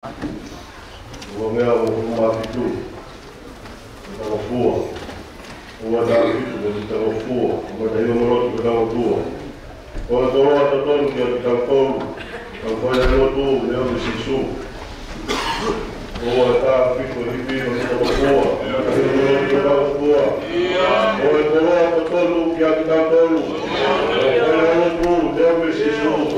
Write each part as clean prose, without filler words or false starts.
O meu mafitu, o fua, o David, o fua, o daí o moroto da tua. O todo todo que eu canto, eu vou no tu, meu Jesús. O tá fico de pino no fua, o moroto da tua. O moroto todo que eu canto, o tu, meu Jesús.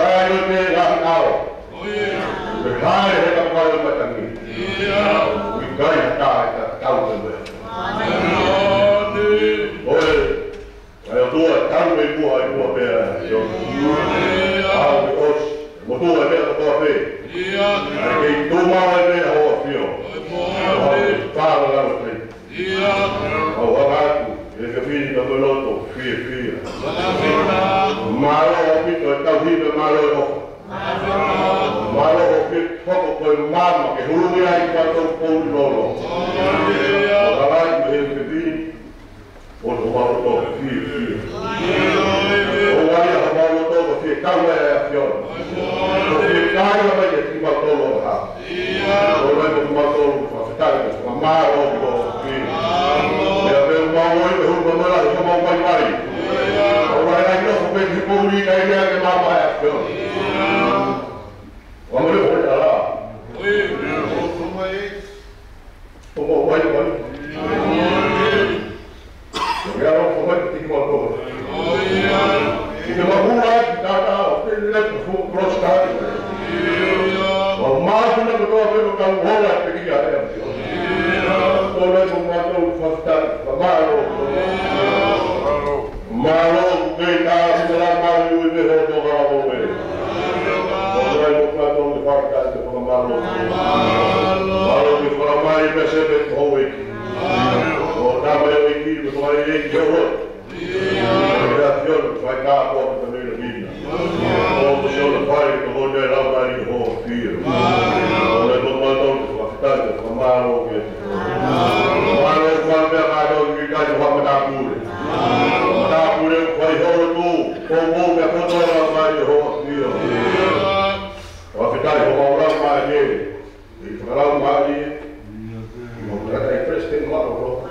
sai o te rahi ao. Me hae he ka pai o matangi. Mi kai hata e ka tau te mea. Oe, ai o tua tau me mua ai mua pēr e o. Ao me os, mo tua e mea toa pē. Ai kei tō mau e mea hoa whio. Ao me whāra lau tei. Au hanga atu, e ka whini ka meloto, whia. Maro o pito e tau hipe maro e ofa. Maro o pito hoko koe mama ke hurumi ai kwa tau pouri lolo. O kalai me he ke whini, o te maro tō whia. O waia ha maro tō ka whia kaua e a whiona. O whia kāia mai e ki maro tōlo o ha. O rai mo maro tōlo ka whakatari ka maro o tō whia. Mea mea mau oi me huruma mara e ka mau mai mai. Ora ai no foi que pouri na ilha que mama é filho. Vamos ver olha lá. Oi, como é? Como vai? Eu quero como é que tem uma coisa. E que uma rua da ele foi prostado. O mais não que eu ver o carro rola que ia é. Olha como vai o fastado. Malo keita sila malu ni hoto kalau boleh. Orang bukan tu dipakai tu pemalu. Malu di peramai bersebut hoik. Orang boleh ikut bersama ini jauh. Kemudian mereka buat kembali lagi. Orang bersama baik kemudian ramai di hoik. Orang bukan tu dipakai tu pemalu. Malu kalau ada kita juga menakut. Pure vai horo tu, como me controla mais de horo tio. O ficar com o lá mais ele. E falar mais ele. Não dá para emprestar malo.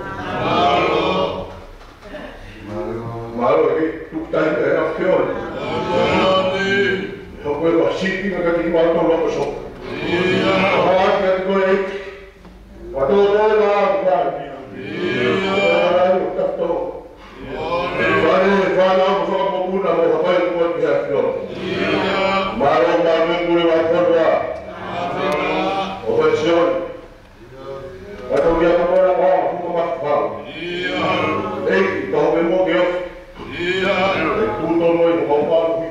Malo aqui, tu tá em terra fiona. Eu vou baixar que não tem mal tão louco só. Ah, que coisa. Vai todo lá, vai. Fala o só popuna o rapaz do outro já ficou. Marão da mengure vai fora. O senhor. Vai tomar agora a bola, como mais fala. Ei, então vem morrer. Tudo no meio do pau.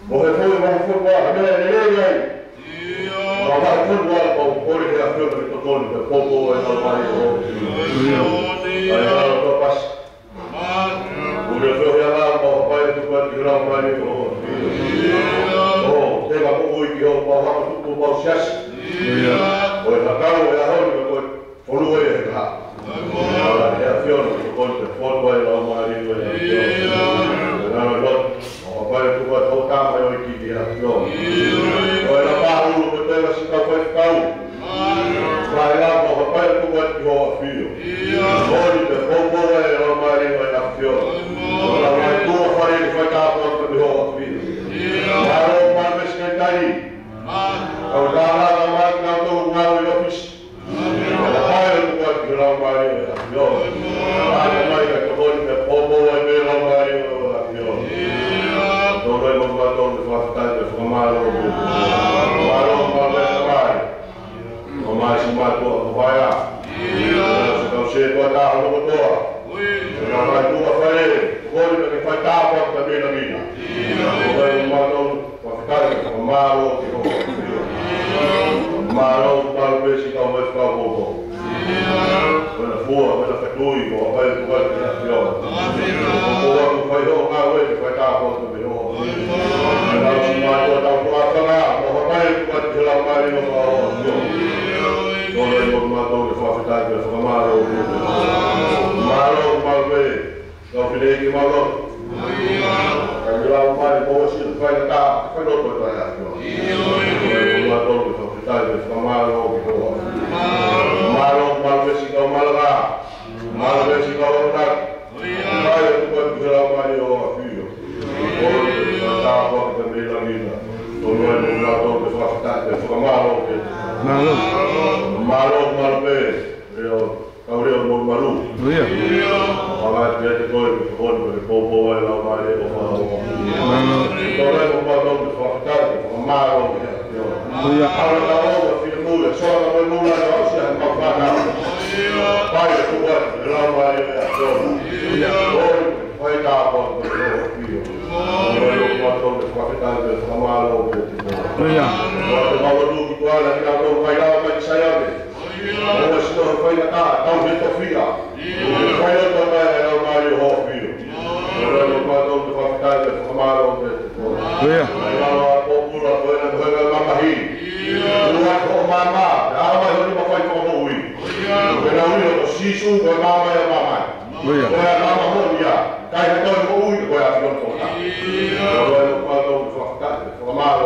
Morrer foi vai fora, ele aí. Vai fora para o coro que a filha do tocou, do povo é normal. Aí ela passa. Udah berjalan bawa pai itu buat gerak lagi tuh. Oh, saya nggak mau ikut bawa itu bawa sias. Oh, nggak tahu ya orang itu follow ya tak. Orang ya fion itu follow ya lama hari itu ya. Karena buat bawa pai itu buat hotel yang ikut dia fion. Oh, nggak tahu betul masih tahu. Saya bawa pai itu buat bawa fion. Oh, itu follow ya lama hari itu ya fion. Ora vai tua fare che fai capo al tuo figlio. Ora ma pescatari. Ora la macchina tu guardi l'office. Ora fai tu guardi la mare. Io. Ai mai che vuoi che poco e per la mare. Io. Dovremmo guardare le fatte per famare. Ora ma vai. Ormai si va tu vai a. Se non sei guardare lo tua. Ora vai tu a fare. Olha que vai dar para também na vida. Vai mandar para ficar com malo, malo para ver se não vai ficar bom. Vai na rua, vai na factoria, vai na vai na fiona. O vai jogar hoje, vai dar para também. Não se vai botar o prato lá, vai tirar mais no carro. Olha o mandou que vai ficar com malo, malo ver. Não filei que maluco. Aí lá o pai poxa vai dar, foi no outro trabalhar. O maluco que foi ficar de maluco. Maluco, maluco se dá mal lá. Maluco se dá mal lá. Vai tu pode tirar o marido ou filho. Ou tá a boca também na vida. Não é um maluco que foi ficar de maluco. Maluco, maluco. Eu Kaureo mo malu. Ia. Ala te te koe ko ko ko po ai la mai o fa. Tole mo pa no ko fa ko ma o yo. Ia. Ala la o fi mo le so la mo la o si an ma fa na. Pai ko wa la mai yo. Ia. Oi ta ko ko fi. Oi ko to ko fa ko ma lo ko. Ia. Ko ma lo ku ala ka ko vai la mai sai ave. Ora se non fai la cara, tão bem to fia. Fai o também é o Mário Rofio. Ora no quadro do facultade de formar o Ia. Aí lá a popula foi na rua da Mahi. Ora com mama, a mais uma foi como o Ui. Era o Ui, o Sisu, o mama e a mama. Ia. Ora a mama moria. Cai na todo o Ui, foi a filha toda. Ora no quadro do facultade de formar o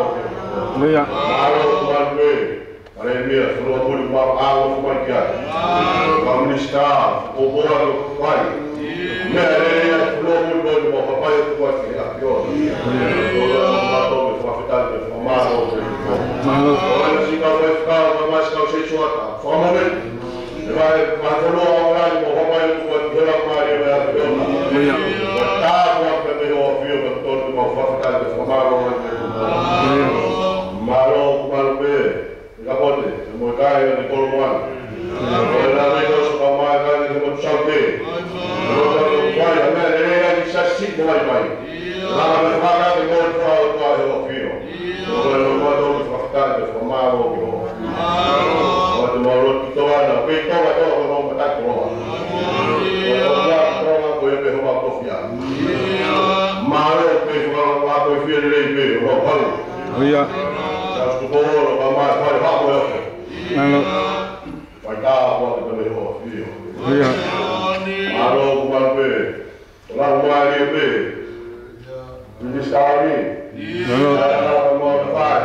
Ia. Mário Rofio. Olha minha, falou muito mal, água foi que é. Vamos estar, o bom do pai. Minha falou muito bom, o papai do pai que é pior. Eu matou, foi afetado, foi mal. Olha se não vai ficar, mais que eu sei só tá. Só um momento. Vai falou agora, o papai do pai que era Maria vai pior. Tá, o que me ouviu, todo mundo foi afetado, foi mal. Malo. Kapote, mo kai ni kolwan. Ora na ko sa pamaga ni mo saute. Ora ko vai a me re ni sa si mo vai. Ora na faga ni mo fa o pa o fio. Ora no mo do faktade ko ma o ko. Ora mo ro ti to ana, pe to va to ko mo ta ko. Ora ko ko e pe ho ko fia. Ma ro pe ko la ko fia le pe o pa. Ia. Acho que o mais vai rápido. Malo. Vai dar uma volta também o filho. Ia. Alô, vai ver. Lá o Maria B. Me está ali. Malo. Ela não vai.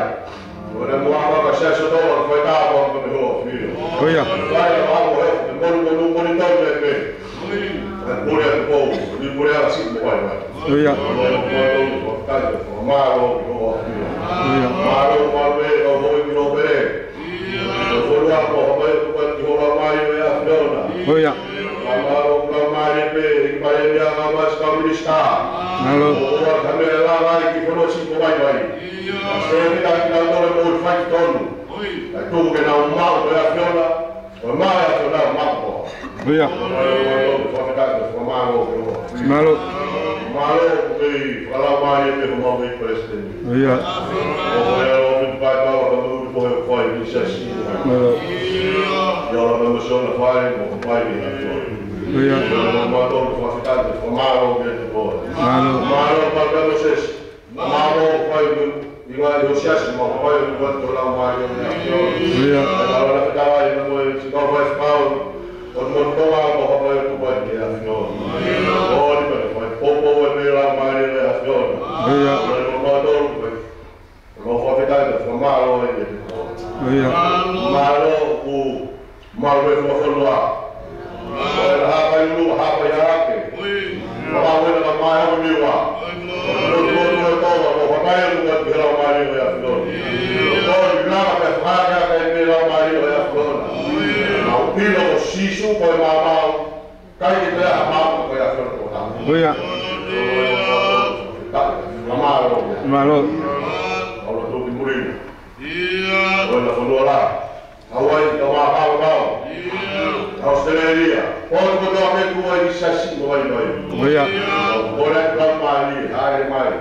Ora mo ava ka seso do vai dar uma volta também o filho. Ia. Vai lá o resto, no monitor de B. Por aí pouco, por aí assim vai. Ia. Malo, o filho. Malo, malve, o voi no bere. O voi a ko vai ko ko la mai e a fiona. Ia. Malo ko mai pe, vai dia ka mas ka minista. Malo. O va kamera la vai ki kono si ko vai vai. Se ni ta ki na no mo fai tonu. A tu ke na o mal e a fiona. O mai a fiona mal ko. Ia. Malo. Malo pe, ala mai pe mo mai presidente. Ia. O vai dar o do foi isso assim. Malo. E ela não se olha vai, não vai vir. Ia. Não mandou para ficar de formado dentro do. Malo. Malo para vocês. Malo vai igual eu se acha, mas vai do lá mais. Ia. Agora ficava aí no se não vai ficar o mundo toma a roupa do pai que é afinal. Olha, vai pouco vai lá mais é afinal. Ia. Não mandou. Não foi ficar de formado aí. Ia. Malo o malo é uma folha. Olha hapa ilu hapa yake. Mama wewe na mama yangu niwa. Ndio todo, o papai do que era o marido e a flor. Todo grava para faga que era o marido e a flor. O pilo o sisu foi mama. Cai que era mama foi a flor. Ia. Malo. Malo. Olha do que muriu. Olha falou lá. Hawaii toma pau. Australia. Pode botar a com a licença no vai. Ia. Ora para Mali, ai mai.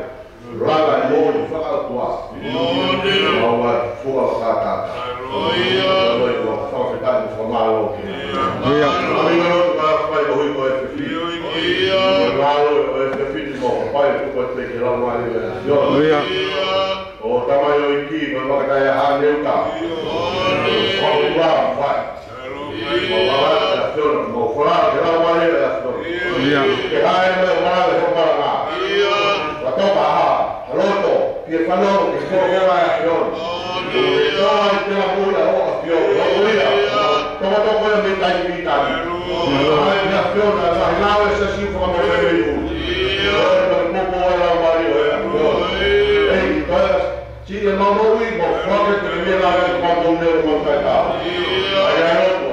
Raga no fala tua. Não vai fua kata. Oi, vou ficar no formal. Ia. A minha não vai do Rio FF. Claro, FF mo, pai tu pode ter que lá Mali. Ia. O tamanho aqui, vai cair a neuta. Vamos lá, vai. Mau falar, que não vai ir a flor. Que vai ir lá, eu vou lá. Vai tocar, loto, que falou que foi lá a flor. Então vai ter a mulher, a flor, a mulher. Como tô com a metade de metade. Vai ter a flor, vai lá essa assim como a mulher veio. Não pode lá Maria, a flor. Ei, então, se ele não ir, vou falar que ele vai lá quando o meu não vai dar. Aí é outro.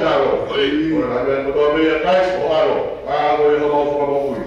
talo. Ora me mo to me kai ko aro. A mo ho mo ko mo ku.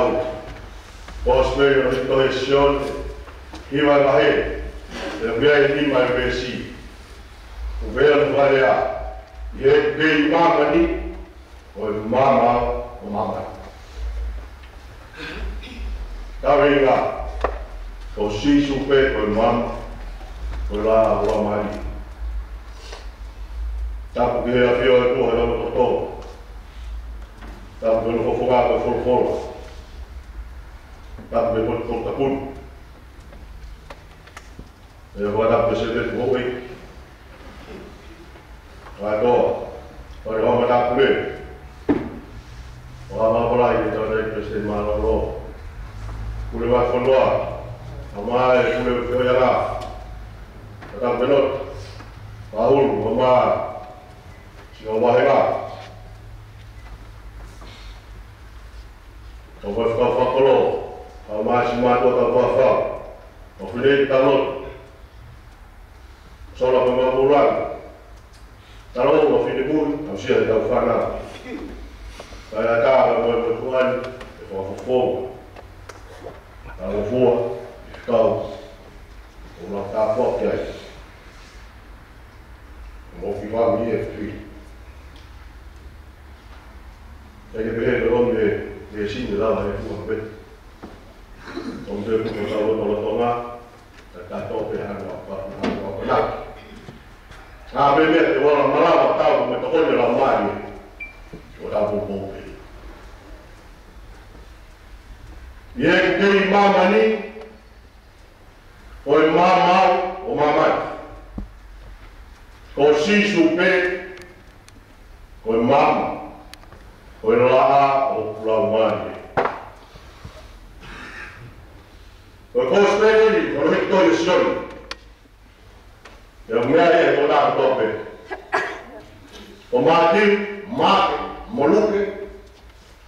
tau. Posperi o hito e sion, hiwa ngahe, e mea I lima e vesi. O vea nu varea, I he pei mamani, o e mama o mama. Tawe inga, o sisu pe o e mama, o la o amari. Tapu ki hea whio e kuha na mototo. Tapu ki no whawha ko wholofolo. Tapu ki mototo tapun. E hoa tapu ki se te tuhowi. Ai toa, oi hoa tapu le. O hama polai ki tau nei President Malolo. Kule wa whanua. Hama e kule whio yara. Tapu ki not. Paulu, hama. Sino wahenga. O vai ficar whakolo. A mai si mātua tau whawha. O whine talot. Sola pa mapuranga. Talo o whine mui. Au sia tau whana. Kai a kāra moe moe tuani. E whawhafonga. Talo fua. I kau. O la tā whaki ai. Mo ki wami e whitui. Eke pehe me on me sine lava e fua me. On te kuko tau o la tonga, ta tato pe hanga o naki. Ngā me mea te wala malawa tau me to one la mari o tau popope. I eke kei mamani, o e mamau o mamai. Ko sisu pe, ko e mama. O e raa o pulau mani. O e kōsperi, o e hito i sioni. E o mea e o nāka tope. O mātiu, māke, moluke,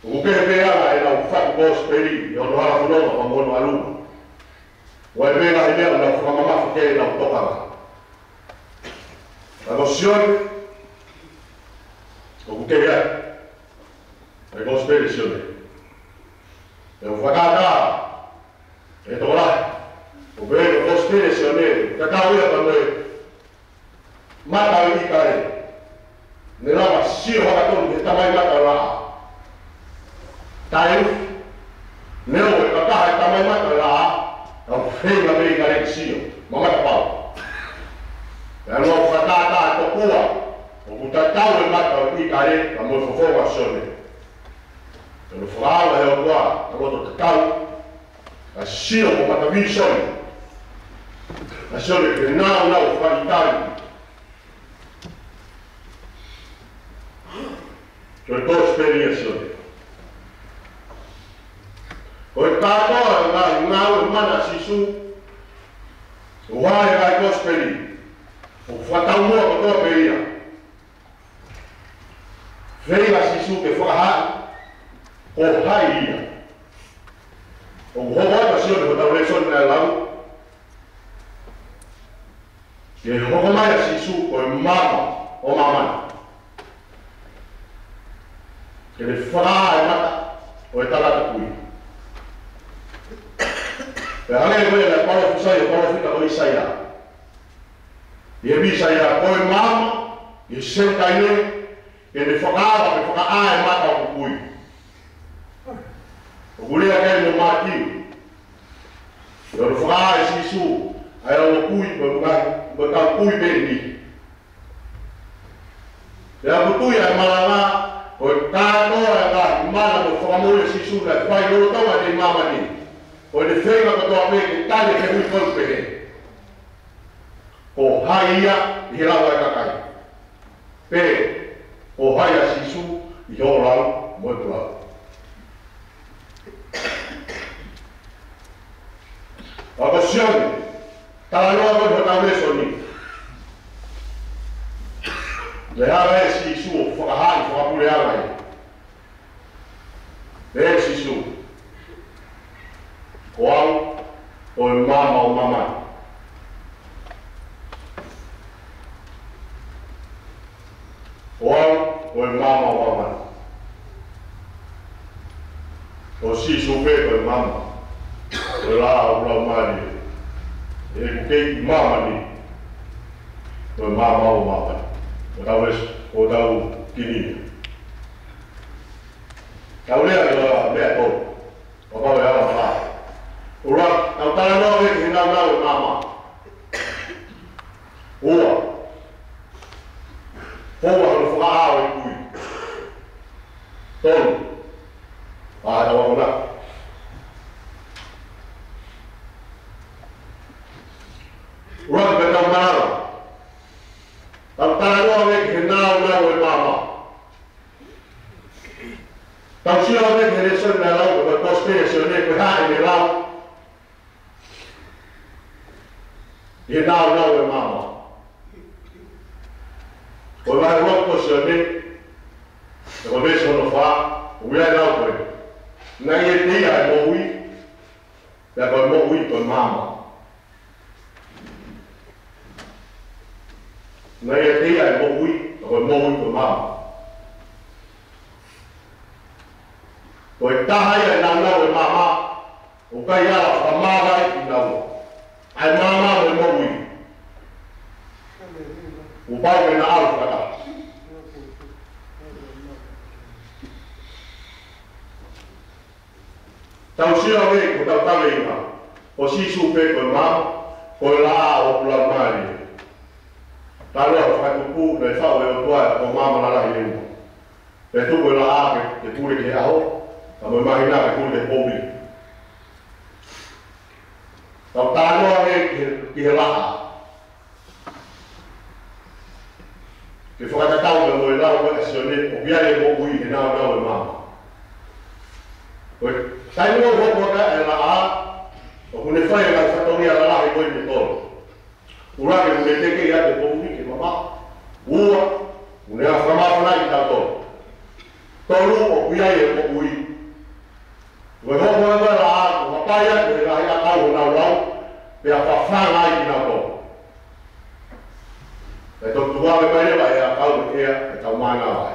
o kukehe peanga e nau whaku kōsperi, i ono hara whanonga pa mono aluma. O e pēna i mea nau whamamafu ke nau tokanga. Ako sioni, o kukehe ai. E kōsperi sione. E o whakātā, e tō rai. O pēne kōsperi sione, kakau ia ka moe, matau I kare. Ne lawa sio hakatonu he tamai matau raa. Tai ufi. Ne o e kakaha he tamai matau raa, au whenga mei kare ki sio, mamata pau. E anua whakātā e tō kua, o kutatau e matau I kare, ka moe whawhonga sione. Pero whaawa he o kua, a roto te kau, a sio mo matawi soni. A sione ke nāu whakitari. Ko e kōsperi a sione. Ko e kātoa e ngāu e mana sisu, o hae ai kōsperi, o whatau mua ko tō peria. Whenga sisu ke whakahai, o hai ia. O hoi pa sione ko tau reisoni nai lau. Ke hoko mai a sisu o e mama o mamani. Ke le whakaa e mata o e tarata kui. Pe hange koe le palo fusai o palo fita o isaia. I e misaia ko e mama, I e sentaine, ke le whakaa pe whakaa e mata o kui. O kulea kei mo mātiu. E o whakaa e sisu, ai o kui pe kau kui beni. E a kutui ai malanga, o e kātoa e ngā mana mo whakamoi e sisu lai whai loro taua nei mamani. O e whenga katoa me ke tane ke hui kolpehe. Ko hai ia I he lawa e kakai. Pe, o hai a sisu I ho lau mo e pulau. Ako sione, tāloa koe whakau me soni. Le hara e sisu o whakahari whakapure arai. Le e sisu. O au, o e mama o mamai. O au, o e mama o mamai. O si supe ko mama. Ora mali. E ke mama ni. Ko mama o mama. O tau kini. Kau lihat kalau lihat tu, apa yang ada malah. Orang kau tak tahu ni hendak tahu mama. Harus faham itu. Ton, ada orang nak. Orang betul mana? Kau tak tahu ni hendak tahu mama. Kau siapa ni generasi dalam berkostum ni berhak ini lau. Dia tahu mama. Kau baru berkostum ni, kau besok lupa, ulah tahu. Nanti dia mau ui, dah mau ui pun mama. Nanti dia mau ui, kau mau ui pun mama. Kau tahu yang nama mama, ukai ya mama itu nama. Ay mama bermui. Upau kena arus kata. Tahu siapa ni, kau tahu ni mana? Posisi supaya kau mam, kau lah orang pulang mari. Tahu apa tuku dari faham yang tua, kau mam mana ini. Betul kau lah, kita boleh dia tahu. Kamu mahina aku boleh publik. Kau tahu ni kira. Kita kata tahu kalau kita tahu asyik biar dia publik hendak tahu mana. Saya ni orang buat adalah aku ni saya nak satu ni adalah ibu ini betul. Orang yang mendekat dia di publik mama. Buat, punya sama mana kita tahu. Tolong biar dia publik. Người hôn môi với là một tay á, người lại là câu nào đâu thì Phật pha ngay gì nào đâu để tôi qua cái mấy vậy là câu một kia để trong mai nào vậy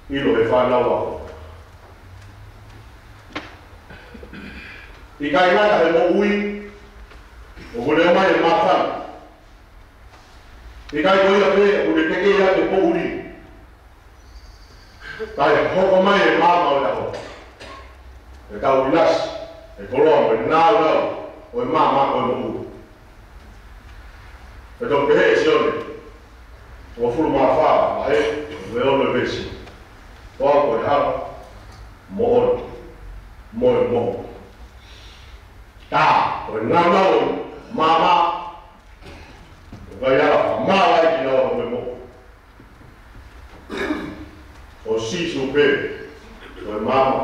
đi rồi pha đâu rồi thì cái này là một uy một cái mai là mát thân thì cái cuối là cái một cái kia là một uy tại không có mai là mát rồi đâu. Để tao đi lắc, để có lòng mình nào đâu, ôi mama ôi mù. Để tao cái hệ siêu này, có phụ mà pha, mà hết, với ông lời về gì, có cội hao, mồn, ta, rồi nào đâu, mama, vậy là ma lại gì đâu ôi mù. Có si su bê, rồi mama.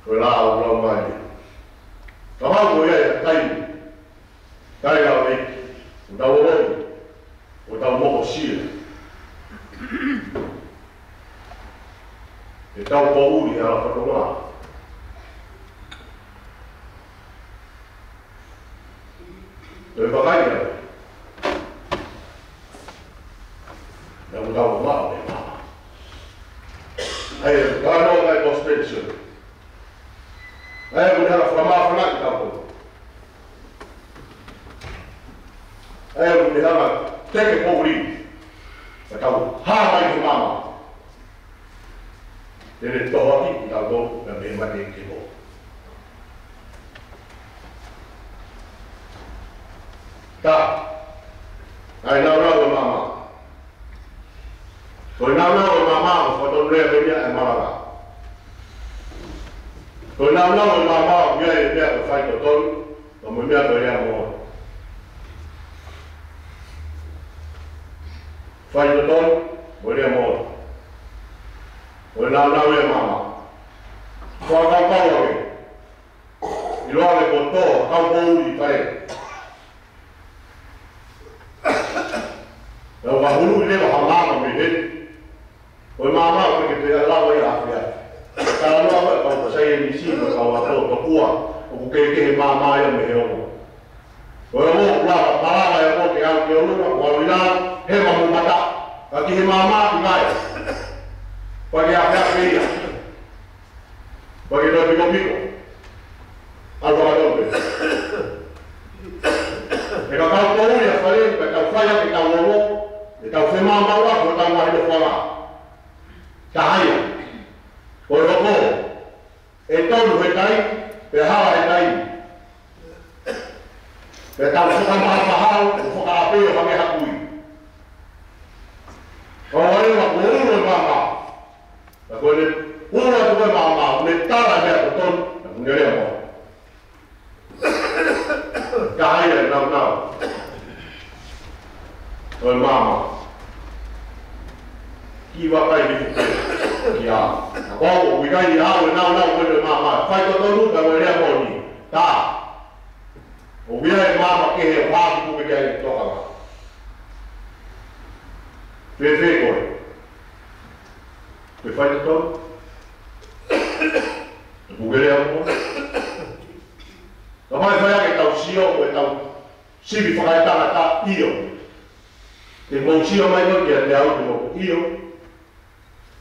Rồi lao lao mai, có hai người này tay nào đi, người ta mua xì, người ta có u thì là phải đúng không? Rồi có cái gì? Người ta có máu để mà, hay cái đó là postpension. Ayah boleh harap ramah nak kita pun. Ayah boleh harap take pobri. Tahu hai mama. Jadi toh hati kita tu dan bermati kita. Tak. Ayah nak mama. Kalau nak mama, foto dia dia marah. Rồi nào rồi mà bao nhiêu phải của tôi, rồi mới biết rồi em mua. Phải của tôi, mới em mua. Rồi nào em mà. Qua cao rồi. Thì lo lại của tôi, cao bù thì phải. Rồi mà hú đi vào hàng mang của mình hết. Rồi mà cái gì lao với à vậy. Kalau kalau saya di sini kalau atau kuat, aku keke mama yang mehong. Kalau lah malah yang mau yang jauh kalau bilang hema mata, kaki mama ingat. Bagi apa dia? Bagi dah piko-piko. Alva dobe. Eka kau tahu ya kali, kau faya, kau ngomong, kau fema bawa, kau tahu ada fala. Cahaya. Koroko. Etol hetai, pehawa hetai. Petang sukan mahal, sukan apa yang kami hakui. Kalau ini nak guru mama, kalau ini guru tu mama, ini tara dia betul, menjadi apa? Cahaya nau. Kalau mama, kiwa kai di kia. Kalau wikai dia nau kalau mama, fai betul kalau dia apa ni? Tak. Wikai mama ke apa tu wikai tu apa? Fez agora. Foi feito todo. O governo. Não vai fazer que tal CEO ou tal civi fazer tal io. Tem bom CEO mais do que até algo io.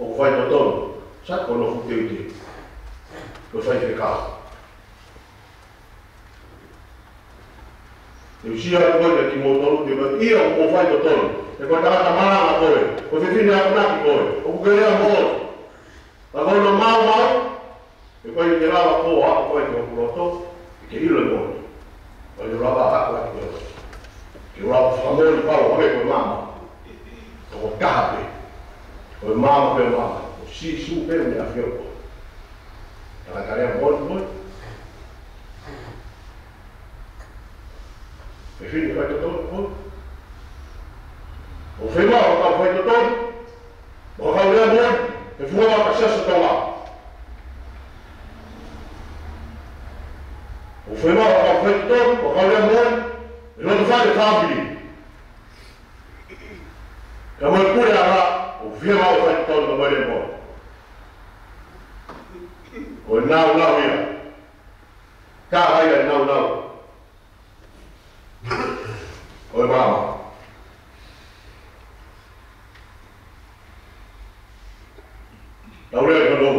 O vai todo. Sabe quando foi teu? Foi feito carro. Eu tinha coisa que motor de io o vai todo. Kalau tak tamara nak boleh, kalau sini aku nak boleh, aku kerja boleh. Kalau nak mau, kalau ini jalan aku itu proto, kiri boleh. Kalau jalan aku boleh. Kalau kamu di bawah, aku boleh mama. Kalau kahve, kalau mama boleh mama, si super ni aku boleh. Kalau kalian boleh. Sini kalau itu boleh. O fema o ka foi todo. O ka le bon, e foi uma cachaça tola. O fema o ka foi todo, o ka le bon, e não faz família. Como é por ela, o fema o foi todo no meio bom. O não ia. Cá aí não. O mama. Não é que não.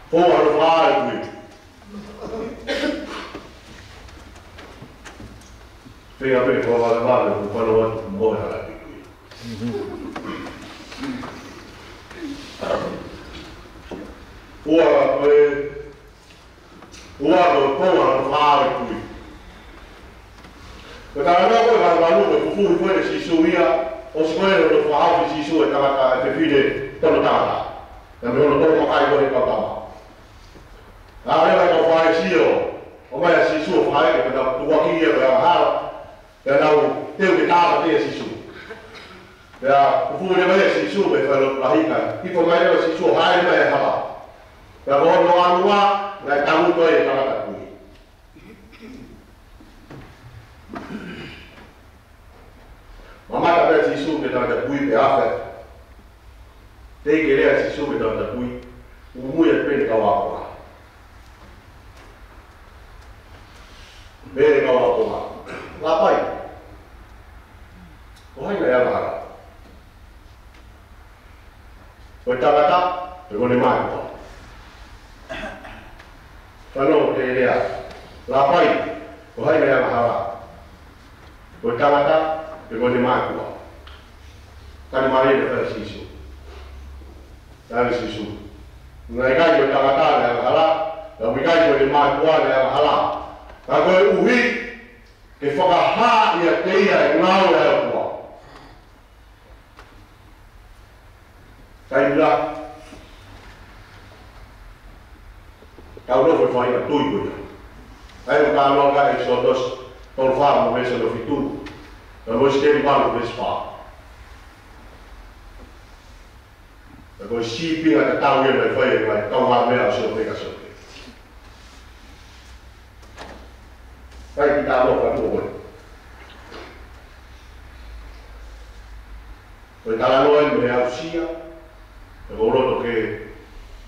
Fora do lado. Venha ver como vai levar o pano do morro lá. Fora do lado. Kalau nak buat baru, fufu foi de sisuia. Os coelhos do farol de Jisu estava a filha todo nada. Também não estou mais aí para cá. Agora vai com o farol de Jisu, o mais Jisu o farol que está do aqui é para lá. Então tem que dar para Jisu. Já o filho vai Jisu vai para lá rica. E por mais que Jisu vai vai lá. Já vou no ano lá, vai dar muito aí para lá. Mama tak ada sisu kita ada bui beafet. Tegi dia sisu kita ada bui. Umur yang pen kau apa? Pen kau apa? Lapai. Kau hai naya apa? Kata-kata, berguna mana? Kalau dia lapai, kau hai naya apa? Kata-kata. Pegou de máquina. Está de maneira para isso. Está isso. Não é que eu estava lá, né? Lá, eu me caí de máquina, né? Lá. Agora o rio que foi a ha e a teia não é o qual. Cai lá. Kau não foi fazer tudo. Aí o cara não vai só dos torfar no mês do futuro. Agora tem mal o pessoal. Agora se pinga que tal ele vai fazer, vai tomar melhor seu pegação. Vai quitar logo a tua. Vai dar logo a minha auxília. Agora o que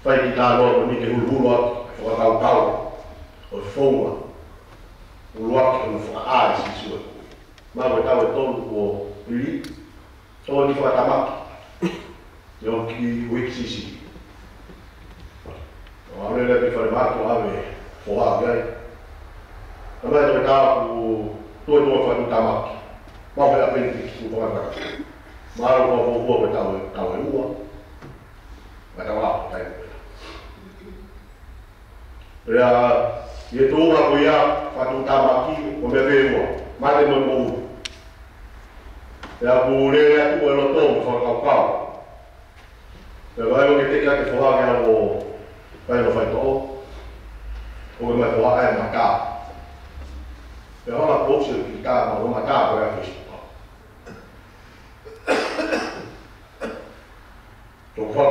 vai quitar logo ni que o lulo, o cau, o fogo, o luar que não faz isso. Mas eu estava todo o li, todo o fatamaki. yo ki week sisi o ale le fare mato ave fo ave ama to ka ku to fa tu tamaki ma be apendi ku fa ka ma ro ko ta ua ma ta wa ta ya ye to ga ko ya fa tu tamaki o me ve ua ma le mo ya ku le ya tu lo to fa ka pero algo que te queda que fue algo para lo faltó o me fue a matar pero ahora puse que cada uno matar por eso tu fue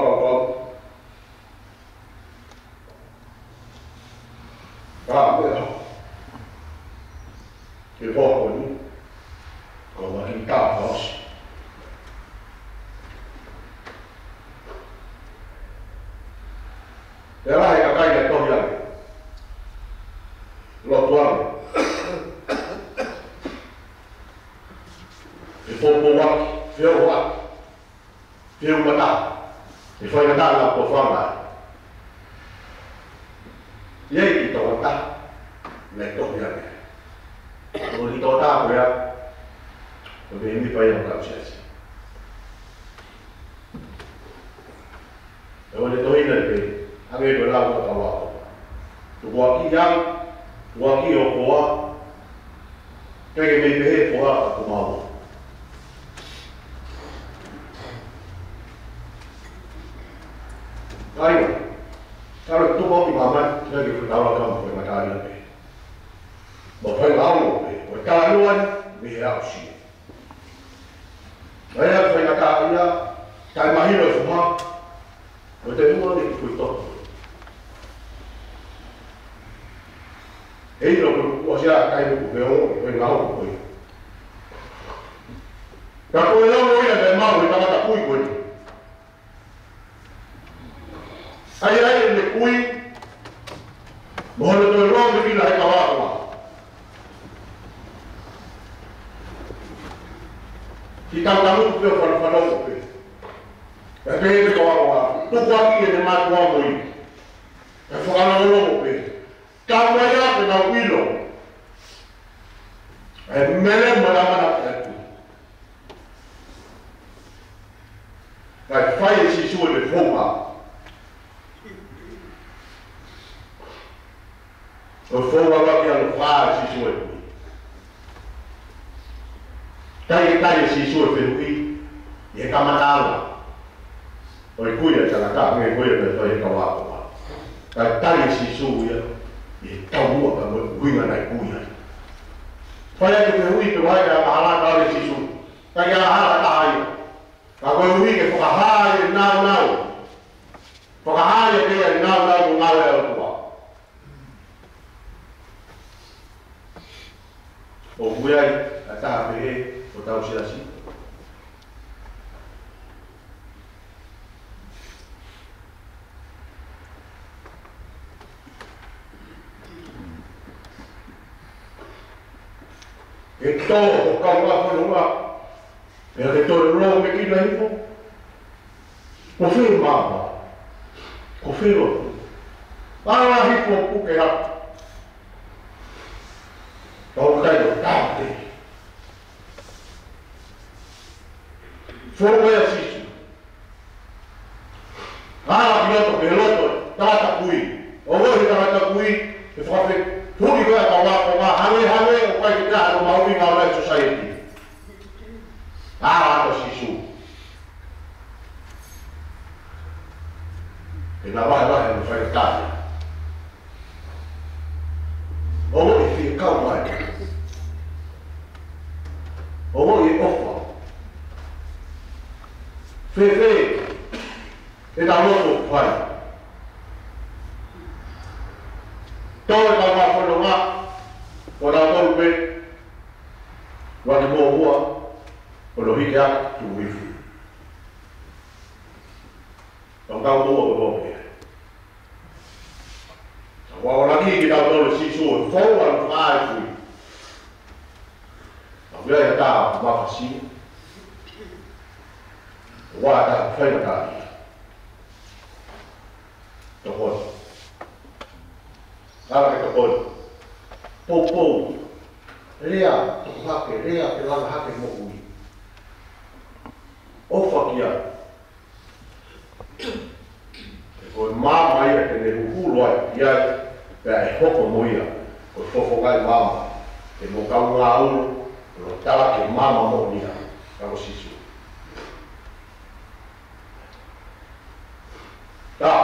pero que poco como aquí caos ya va a caer de todo ya lo tuan y poco wa fio mata y fue mata la profunda y ahí todo está le todo ya lo di todo está ya lo que mi país no cabe lo de todo y ave ko la ko tawa to wa ki yang wa ki o ko ke me be ko ko ma ai kalau tu ko ki mama ke ki tawa ka ko ma ta ni bo fa la o ko ta luan mi ra shi ai ya fa ka ya ka ma hi lo fu ma ko te mo ni ku to e lo ko sia kai ku be o e la o ko ka ko lo mo ya de ma o ta ku ko ai ai le ku mo lo to ro de la ka wa ki ta ta lu pe fa lo pe e pe ko wa tu ko ki de ma ko mo e fa la lo pe Kamu ya na wilo. Mele mala mana tu. Kai fai si su de foma. O foma va que al fa si su. Tai si su de lui. E kamatalo. O kuya cha la ka me kuya de to e ka wa. Tai si su ya. E tau mua ka kuinga nai kuia. Whai ake te hui te wai ka mahala ka re sisu. Ka kia hala ka hai. Ka koe hui ke whakahai e nau nau. Whakahai e kea e nau nau ngau e au tua. O hui ai, a taha pehe o tau sirasi. E tō o kaunga whanua, e a te tō ro me ki nei po. Ko whiu māma, ko whiu. Ara hipo puke hapa. Tau kai o tāte. Whoro ea sisu. Ara ki loto, ke loto, tāta pui. O wohi tāta pui, e whawhi. Turi koe ka wā hame o kai ki tāha no maumi ngā Life Society. Āra ato sisu. E nā wahe no whai tāia. O mo i whia kau mai. O mo i ofa. Whewhe. E nā loto whai. Tōre ka wā whanonga, o nā tōru pe, waki mō hua, o no hike aka tu wifu. Tau kau mō o mō pe. Wā o naki ki tau tōre sisu o fōu anu whāi fui. A wea ia tā wāwhasi. Wā tā whaina tāi. Tokon. Ala ke tokon. Popo. Rea, tokuhake, rea ke langa hake mo ui. Ofa kia. Ko mama ia ke ne hulu ai ia pe e hoko mo ia. Ko fofo kai mama. E mo kau ngā ulu, ko tala ke mama mo nia. Kako sisu. Tā.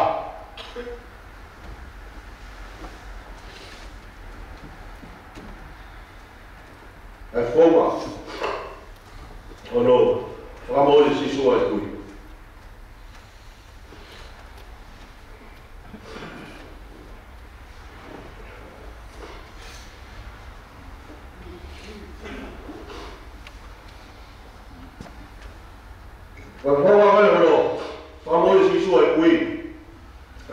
E whonga. Ono, whakamori sisu ai kui. Whakamori ono, whakamori sisu ai kui.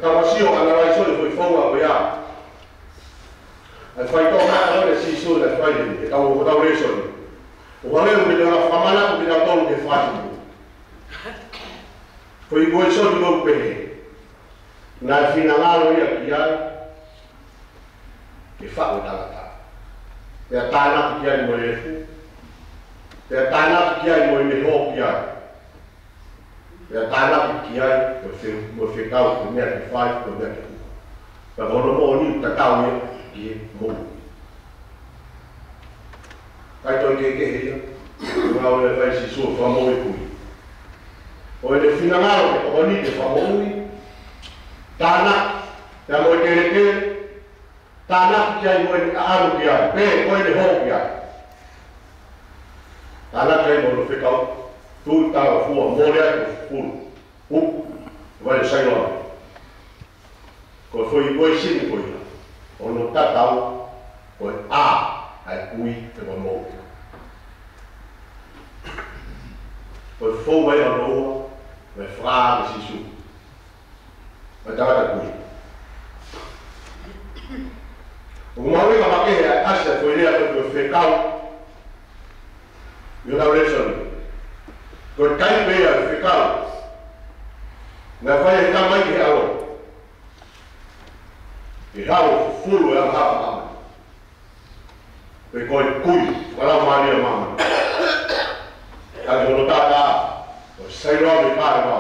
Kapasio ana rai soi foi fonga ko ya. Ai fai to na ora si so na fai ni ka o ta ore soi. O vale o me na famana ko na to ke fai. Foi go so do pe. Na finalalo ia kia ke fa o ta ta. Te ta na kia mo e fu. Te ta na kia mo e ho kia. Ya tala ki ai mo fe kau ko me ki fai ko me ki. Pa ono mo ni ta kau ye ki mo. Kai to ke he. Nga o le fai si so fa mo e ku. O le finangalo ko ni te fa mo ni. Tana ya mo ke tana ki ai mo e aru ki ai pe ko le ho ki ai. Tana ke mo fe kau tu tava fua morea full vai sair lá ko foi boi sim foi ono tatau ko ai kui te mo ko foi vai a noa vai fra de sisu vai tava kui o mau ia ma ke asa foi ia ko fekau eu não leio ko kai pe a fikao na vai ka mai ke alo e hao fulu e ha mama pe ko kui wala mani mama ka no tata o sai ro me ka ro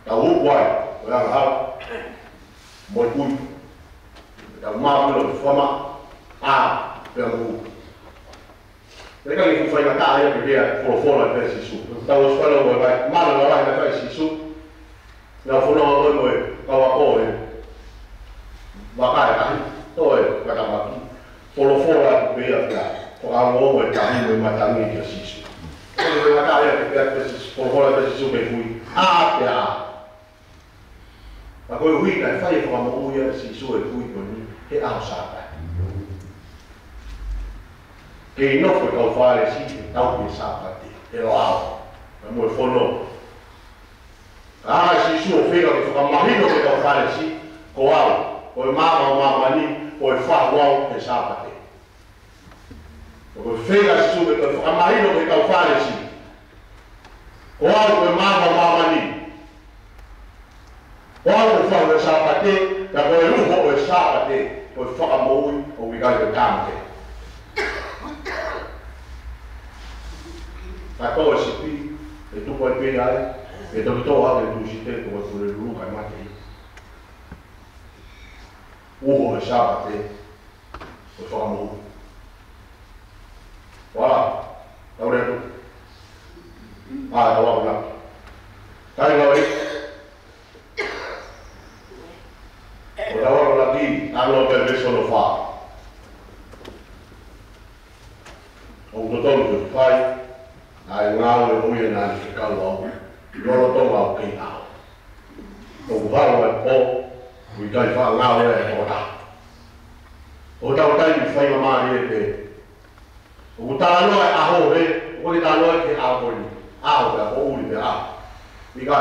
ta u kwai wala ha mo kui ta mama no fama pe mu. Mereka ni fai na ta ia dia fora pe sisu. Ta os fala o vai, mala la vai na fai sisu. Na fona o mo ka wa ko e. Ba ka ka. To e ka ta ba. Fora pe ia ka. Ko a mo e ka ni ma ta ni ke sisu. Ko na ta ia pe sisu, fora pe sisu pe fui. Ya. Ba ko hui na fai ko mo ia sisu e fui ko ni ke a sa ta. Che non puoi calfare sì, non mi sa fatti, e lo amo, è molto fono. Si suo figlio che fa marino che calfare sì, con amo, poi mamma lì, poi fa uomo che sa fatti. Poi figlio si suo che fa marino che calfare sì, con amo, poi mamma lì. Poi fa che sa fatti, da poi lui che sa fatti, poi fa lui, o vi cambia tante. Ma poi si qui e tu puoi piegare e tu trovi tu si te come sulle luca e matti. Ugo e sabate lo fanno. Voilà, ora tu. Là. Dai noi. Ora la di, hanno per questo lo fa. Ho un dottore che fai. Ai ngau e hui na ni ka lo lo to ngau ke ngau o ba lo po wi dai fa ngau e o ta ni fai ma ri e o ta no a ho re o ta no ke a ko ni a o da o ri a ni ka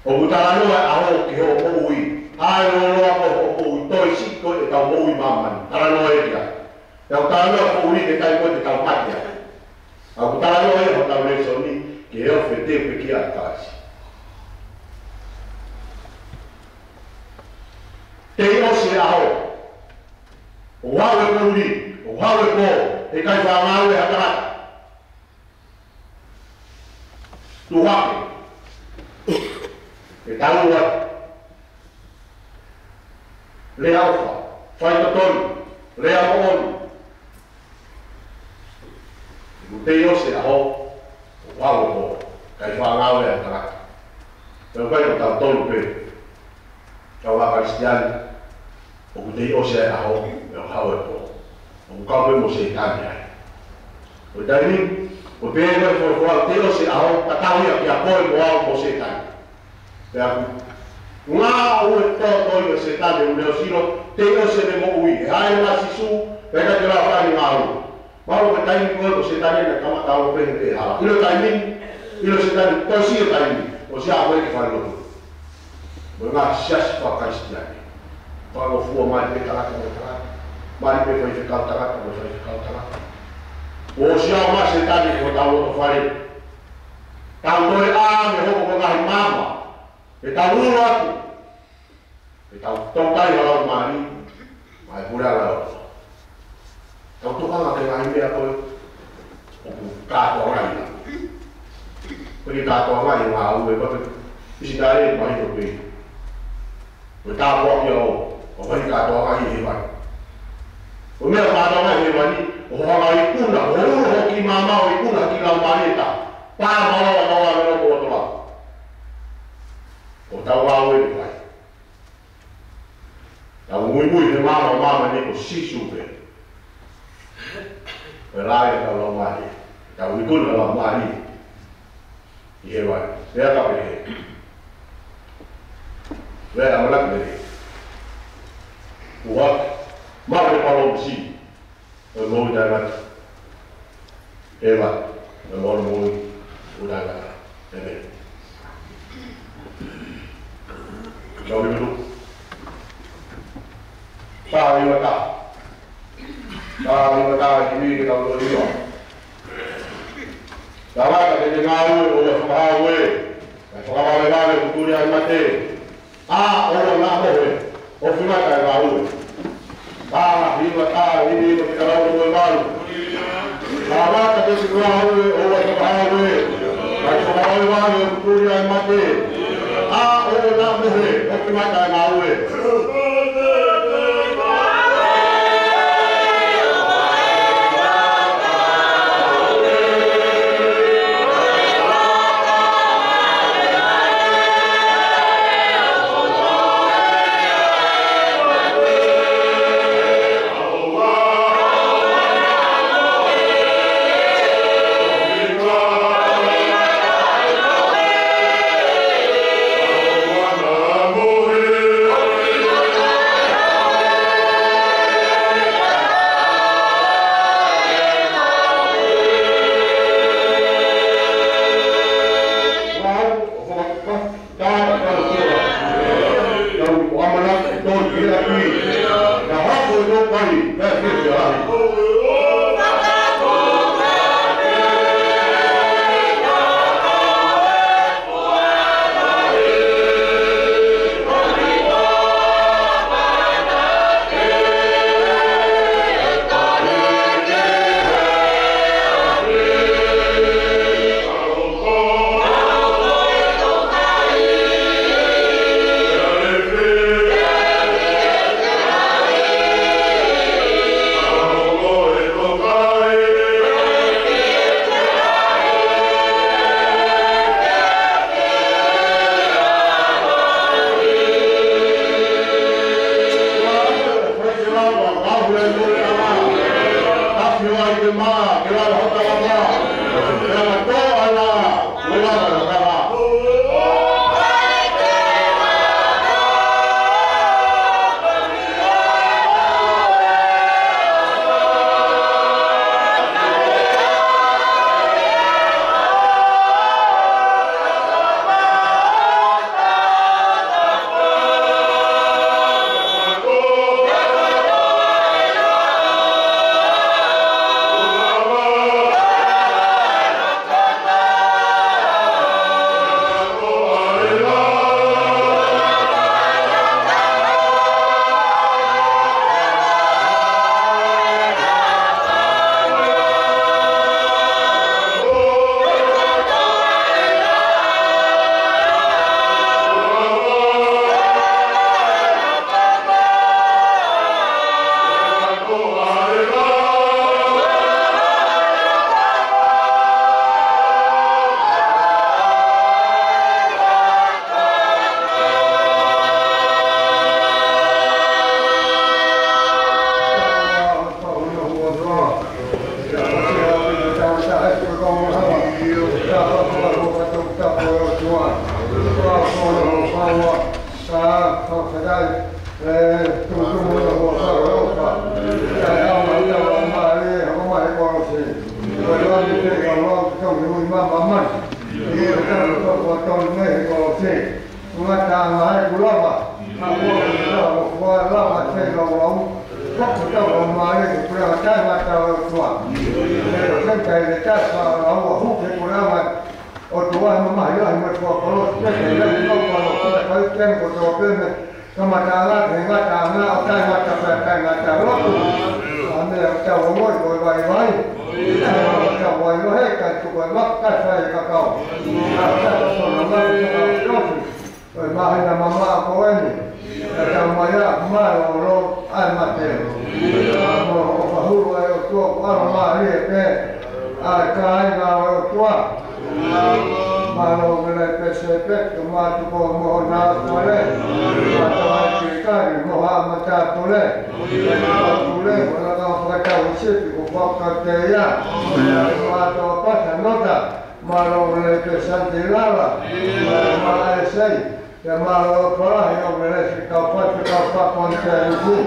o ta no a ho ke o ui a lo o to si ko e ta o ui mama ta no e ya ta no o ui ke ta ko te ta pa ya. Aku tahu ya, aku tahu lesson ni, kaya fete pergi atas. hawe kuri, o hawe ko, e kai whāngau e hatarata. Tu hake, e tau watu. Le alfa, whai tatonu, le amoonu. Te ose aho, o hawe ko, kai whāngau e hatarata. Te whai o tau tonu pe, kau a Kristiani, o te ose aho, e o hawe ko. O kawe mo se tani ai. O taini, o pēne o te ose aho, tatauia ki a koe mo au mo se tani. Te aku, ngā ue tōtoi o se tani o leo sino, te ose ne mo ui, e hae ngā sisu, pēka te rā whani ngā ui. Mau o taini koe o se tani na kamata o pēne te hala. Ilo taini, ilo se tani, tau si o taini, o se a koe ki whani lotu. Mo ngā siasi whakaistiani. Whango fua mai pe tarata mo tarata. Mari pe whai whekau tarata, mo whai whekau tarata. O siau ma se tani ko tau o whare. Tau toe a me hoko ko ngahi mama. E tau uru atu. E tau tautai halau mani. Mai pura lau. Tau tukanga te ngahi mea koe. O ku kātoa ngai na. Kuri kātoa ngai ngā ue pape. Isi ngai e mahi o pei. O tāpua ki au. O whai kātoa ngai he mai. O mea kātoa ngai he mani. O hanga i kuna, o uru hoki mamao i kuna ki lau mareta. Pā malawa mawa mero ko otola. O tau au e ni vai. Tau mui he mama ni ko sisu pe. E rai tau lau mari. Tau i kuna lau mari. I he vai. Rea ka pe he. Rea amalak me he. Uak. Mare palo msi. O mōi tāngata. Ewa, o mōi o tāngata. Ene. Kau ni menu. Tāiwa tā. Tāiwa tā ki mi ki tau tō iwa. Tāwaka te te ngā ue o e whakahau e. Kai whakawale wale kuturi ai mate. O ngā mohe. O whimata e ngā ue. Hiwa tā, hini o te karau o e maru. Waka te te ngā ue o e whakahau e. Kai whakawale wale o kuturi ai mate. O ngā mohe. O whimata e ngā ue. Glory. เขาจะได้ตุ้มมือหัวเขาแล้วก็ใจเอามาเจ้ามาเลยเขามาให้ความสิเวลาที่เราลองต้องดูมาบ้ามันที่เราต้องต้องไม่ให้ความสิมาทางมาให้กูรอดอ่ะถ้าพวกเรามาใช้เราลองพวกเจ้าลงมาเลยเพื่อใช้มาเจ้าตัวเราตั้งใจจะใช้เราหัวหุ้มให้กูรอดอดตัวมันมาเยอะมันพวกเขาไม่ได้เรื่องต้องมาเขาแจ้งกูตัวเพื่อนก็มาทางละถึงว่าทางละเอาใช้มาจับแบบใช้มาจับรถอันนี้เจ้าหัวโวยไว้ไว้เจ้าไว้ไว้ให้กันตัวมักกันใส่กับเขาเจ้าส่วนนั้นเรารถมาให้นำมาโวยนี่แต่มาเยอะมาเราอันมาเต็มมาหูไว้ตัวว่ามาเรียกแม่กายเราตัวมาลงเลยไปเสพก็มาตุกโมนาตัวเลยมาตัวจีกันโมหะมาจากตัวเลยตัวเลยแล้วก็พระเจ้าชิดอุปการเตียมาตัวปัจจุบันมาลงเลยไปสันติลาละมาไอ้เซ่จะมาลงพระให้ลงเลยสิเขาพัดเขาพักคนเชนที่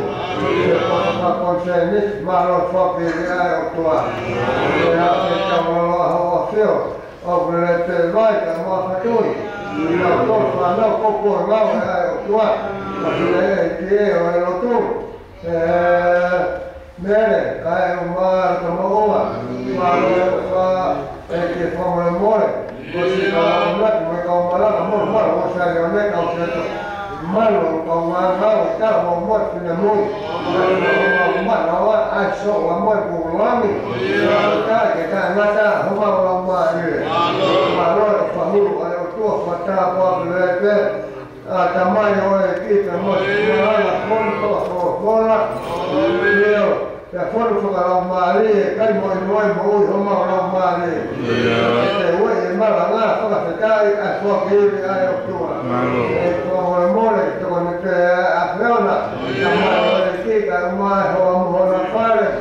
พักคนเชนนี่มาลงฟักดีไอ้ตัวแล้วจะมาลงหัวเสียวออกเลยเตะไว้แต่มาพัดด้วยเราต้องฟังเราก็ปวดเราไอ้ตัวมาเลยเกี่ยวเราตู้แม่เนี่ยใครมาทำอะไรมาเลยว่าไอ้ที่ฟังเลยมั่วก็สิเราลัดไม่กองมาแล้วมั่วว่าใช่เราไม่เอาเสียตัวมาลงกองมาเขาเจ้ามั่วเป็นมั่วมั่วเราว่าไอ้โซ่ว่ามั่วกูร้องนี่เจ้าแก่การมาเจ้าเขามาลงมาเลยมาลอยฝังลูกอะไรตัวฝัดตาพอเลยเจ้าทำไมโอ้ยกี่จะหมดมาละคนก็โซ่คนละเดียวแต่คนฝึกเรามาเลยใกล้มวยมวยมวยเขามาเรามาเลยแต่ว่าเห็นมาหลังอ่ะเขาก็จะได้ไอ้พวกนี้ไอ้ตัวไอ้ตัวมวยเลยตัวนี้แกอัพแล้วนะทำไมโอ้ยกี่กันมาเขามาหน้าฟ้าเลย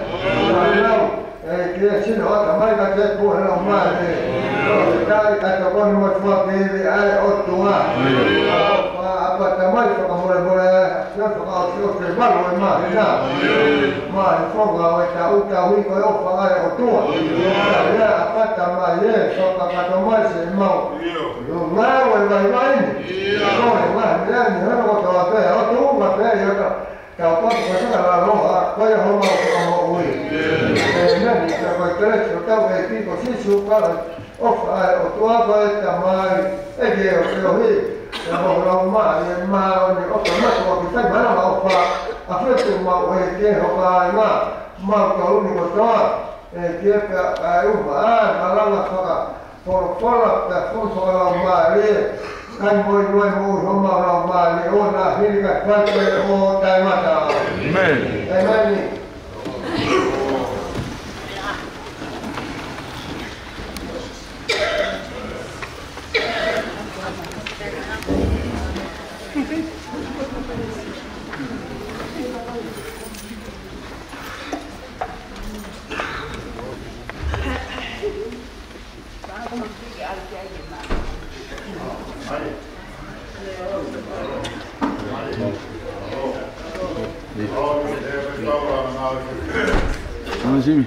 มาแล้วไอ้เกี่ยชิ้นหัวทำไมก็จะพูดเรามาเลยก็จะได้ไอ้ตัวมวยพวกนี้ไอ้ตัวว่าทำไมเขามาเลยแล้วเขาเอาเชือกไปบ้านเลยมาเห็นไหมมาพวกเราไอ้เจ้าวิ่งไปเอาฟังไอ้ตัวแต่เนี่ยอาจจะมาเยอะชอบกับทำไมเสียเมาอยู่มาไว้ก็เห็นว่าเนี่ยเนี่ยเราตัวเต้เอาตัวมาเต้เยอะก็เจ้าก็ไปสักการะร้องก็ยังเขามาอุ้ยเนี่ยจะไปเจอเจ้าไอ้ที่ก็ชี้ชูก็เอาไอ้ตัวไปจะมาไอ้เดียวที่เรามาเนี่ยมาเนี่ยเอาสมัยตัวที่ใช้มาเราเอาฟ้าอาเพื่อตัวมาไว้เกี่ยวกับมาเกาหลีก็ตัวเกี่ยวกับไอ้มาเราละสักพอละแต่พอเรามาเนี่ยกันมวยเขามาเรามาเนี่ยโอ้น่าที่นี่ก็ฟังไปโอ้ได้มาจ้าได้ไหมนี่Jimmy.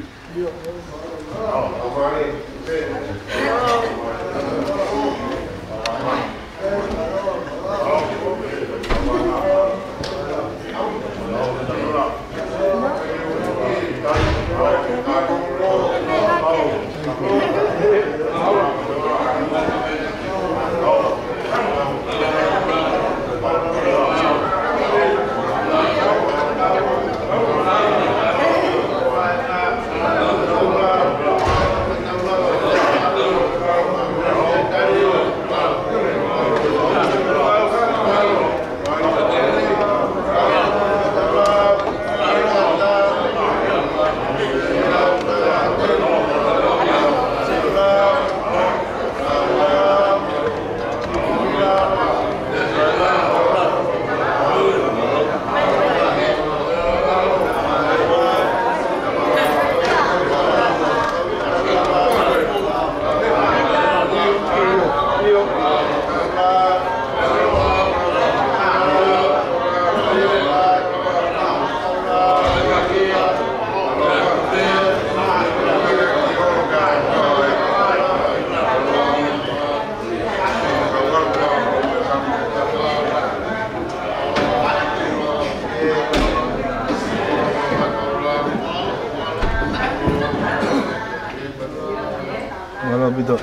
Malo bito.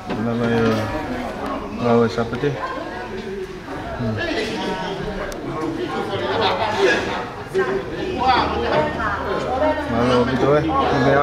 Nama lawan siapa tu? Malo bito Ini